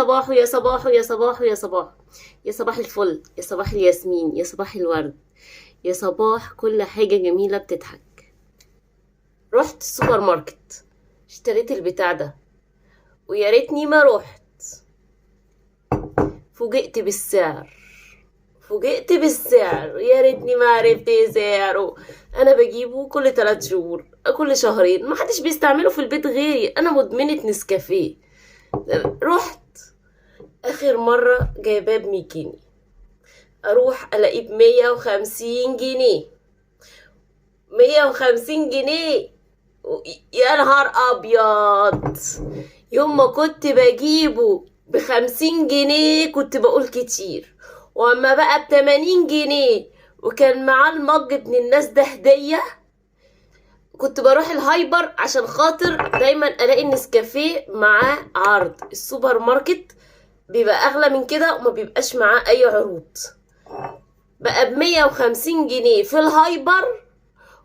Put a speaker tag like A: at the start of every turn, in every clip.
A: صباح يا صباح يا صباح يا صباح، يا صباح الفل، يا صباح الياسمين، يا صباح الورد، يا صباح كل حاجة جميلة بتضحك. رحت السوبر ماركت، اشتريت البتاع ده، ويا ريتني ما رحت. فوجئت بالسعر، فوجئت بالسعر، يا ريتني ما عرفت ايه سعره. انا بجيبه كل 3 شهور، كل شهرين، ما حدش بيستعمله في البيت غيري، انا مدمنة نسكافيه. رحت اخر مرة جايباه ب100 جنيه، اروح الاقيه ب150 جنيه. 150 جنيه! يا نهار ابيض! يوم ما كنت بجيبه ب50 جنيه كنت بقول كتير، واما بقى ب80 جنيه وكان معاه المج ابن الناس ده هدية، كنت بروح الهايبر عشان خاطر دايما الاقي النسكافيه معاه عرض. السوبر ماركت بيبقى اغلى من كده وما بيبقاش معاه اي عروض. بقى ب150 جنيه في الهايبر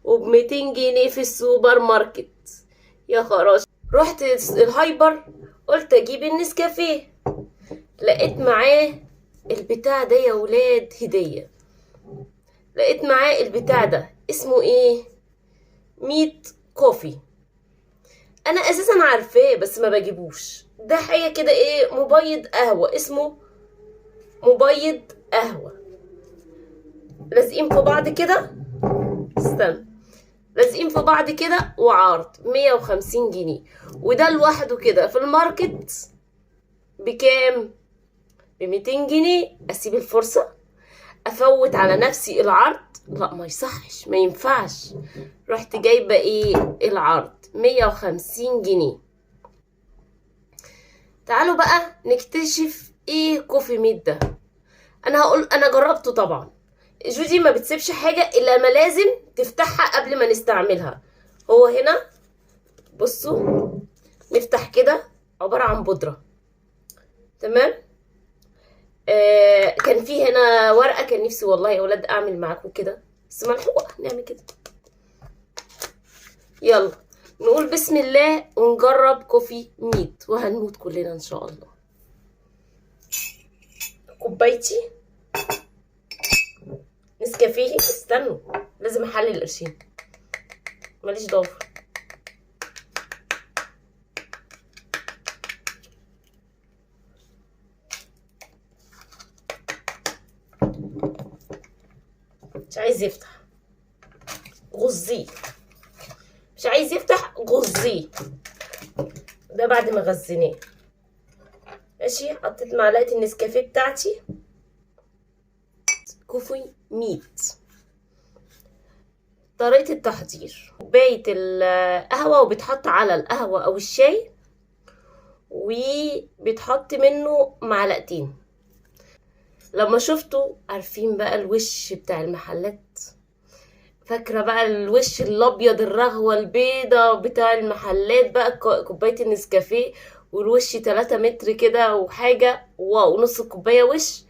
A: وب200 جنيه في السوبر ماركت. يا خراش! رحت الهايبر، قلت اجيب النسكافيه، لقيت معاه البتاع ده يا ولاد هدية. لقيت معاه البتاع ده اسمه ايه؟ ميت كوفي. انا اساسا عارفاه بس ما بجيبوش. ده حاجة كده ايه، مبيض قهوة، اسمه مبيض قهوة. لازقين في بعض كده، استنى، لازقين في بعض كده وعرض 150 جنيه. وده لوحده كده في الماركت بكام؟ ب200 جنيه. اسيب الفرصة افوت على نفسي العرض؟ لا، ما يصحش، ما ينفعش. رحت جايبة ايه العرض؟ 150 جنيه. تعالوا بقى نكتشف ايه كوفي ميت ده. انا هقول انا جربته طبعا. جودي ما بتسيبش حاجة الا ما لازم تفتحها قبل ما نستعملها. هو هنا بصوا، نفتح كده، عبارة عن بودرة، تمام. كان في هنا ورقة، كان نفسي والله يا ولاد اعمل معاكم كده بس ملحوقة، نعمل كده. يلا نقول بسم الله ونجرب كوفي ميت، وهنموت كلنا ان شاء الله. كوبايتي نسكافيه، استنوا لازم احلل القرشين، ماليش ضافر. مش عايز يفتح، غزيه. مش عايز يفتح، غزيه. ده بعد ما غزيناه. ماشي، حطيت معلقه النسكافيه بتاعتي. كوفي ميت. طريقة التحضير: كوباية القهوة، وبتحط على القهوة أو الشاي، وبتحط منه معلقتين. لما شفتوا عارفين بقى الوش بتاع المحلات، فاكرة بقى الوش الأبيض، الرغوة البيضة بتاع المحلات بقى، كوباية النسكافيه والوش 3 متر كده وحاجة، واو، نص كوباية وش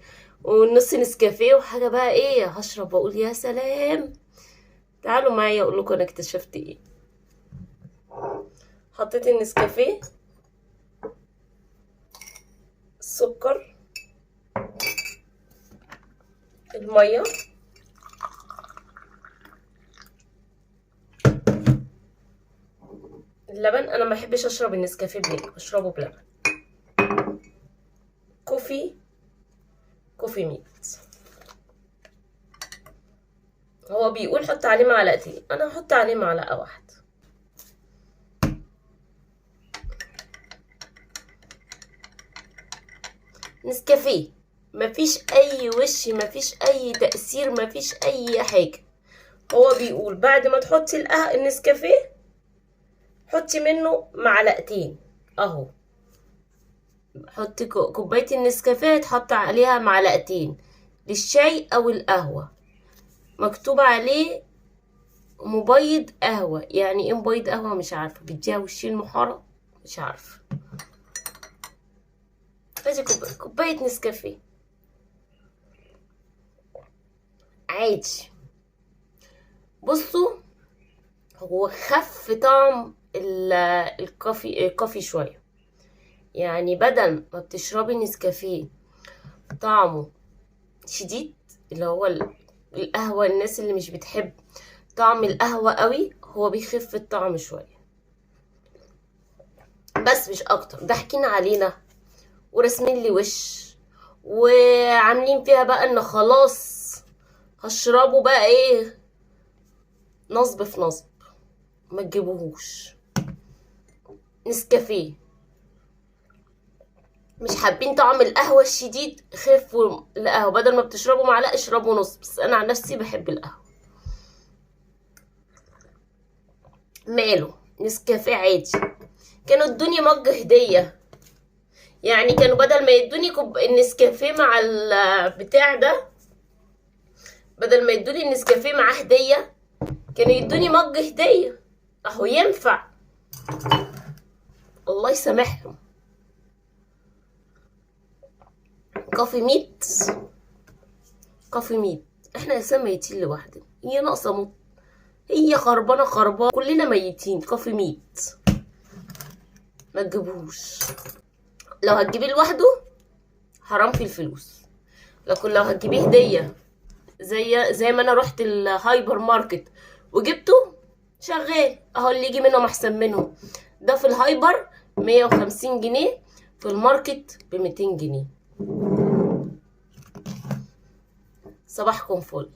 A: ونص نسكافيه وحاجة بقى ايه، هشرب واقول يا سلام. تعالوا معايا اقول لكم انا اكتشفت ايه. حطيت النسكافيه، السكر، الميه، اللبن. انا ما بحبش اشرب النسكافيه بلبن، بشربه بلبن. كوفي ميت. هو بيقول حط عليه معلقتين، انا هحط عليه معلقه واحده. نسكافيه، مفيش اي وش، مفيش اي تأثير، مفيش اي حاجة. هو بيقول بعد ما تحطي النسكافيه حطي منه معلقتين اهو. حطي كوباية النسكافيه تحط عليها معلقتين للشاي او القهوة. مكتوب عليه مبيض قهوة. يعني ايه مبيض قهوة؟ مش عارفة، بيديها وشين محارة، مش عارفة. ادي كوباية نسكافيه عادي. بصوا، هو خف طعم الكافي شوية، يعني بدل ما بتشربي نسكافيه طعمه شديد، اللي هو القهوة، الناس اللي مش بتحب طعم القهوة قوي، هو بيخف الطعم شوية بس مش اكتر. ضاحكين علينا ورسمين لي وش وعاملين فيها بقى ان خلاص هشربه بقى ايه، نصب في نصب. ما تجيبوهوش نسكافيه. مش حابين طعم القهوة الشديد، خفوا القهوة، بدل ما بتشربوا معلقة اشربوا نص. بس انا عن نفسي بحب القهوة. ماله نسكافيه عادي. كانوا ادوني مج هدية، يعني كانوا بدل ما يدوني النسكافيه مع البتاع ده، بدل ما يدوني النسكافيه معاه هدية، كانوا يدوني مج هدية. اهو ينفع. الله يسامحهم. كافي ميت، كافي ميت. احنا لسه ميتين لوحدنا، هي ناقصه موت، هي خربانه خربانه، كلنا ميتين. كافي ميت ما تجيبوش. لو هتجيبيه لوحده حرام في الفلوس، لكن لو هتجيبيه هديه زي ما انا رحت الهايبر ماركت وجبته شغال اهو، اللي يجي منهم احسن منهم. ده في الهايبر 150 جنيه، في الماركت ب200 جنيه. صباحكم فل.